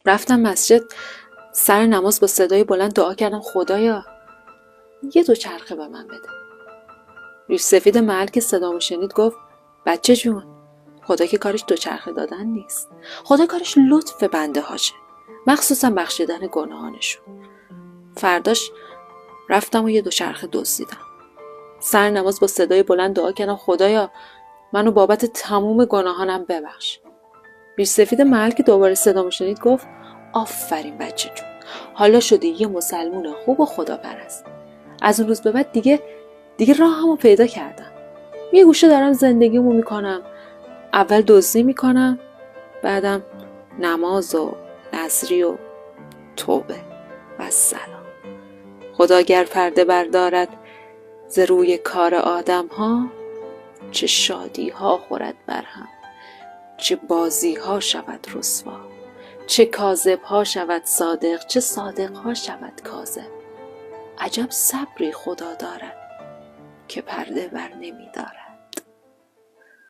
رفتم مسجد، سر نماز با صدای بلند دعا کردم خدایا یه دوچرخه به من بده. ریش سفید محل که صدامو شنید گفت بچه جون، خدا که کارش دوچرخه دادن نیست، خدا کارش لطف بنده هاشه، مخصوصا بخشیدن گناهانشون. فرداش رفتم و یه دوچرخه دزدیدم. سر نماز با صدای بلند دعا کردم خدایا منو بابت تموم گناهانم ببخش. ریش سفید محل که دوباره صدامو شنید گفت آفرین بچه جون، حالا شدی یه مسلمون خوب و خداپرست. از اون روز به بعد دیگه راهمو پیدا کردم. یه گوشه دارم زندگیمو میکنم. اول دزدی میکنم، بعدم نماز و نذری و توبه و سلام. خدا گر پرده بردارد ز روی کار آدم ها، چه شادی ها خورد برهم، چه بازی ها شود رسوا، چه کاذب ها شود صادق، چه صادق ها شود کاذب. عجب صبری خدا دارد که پرده بر نمی دارد.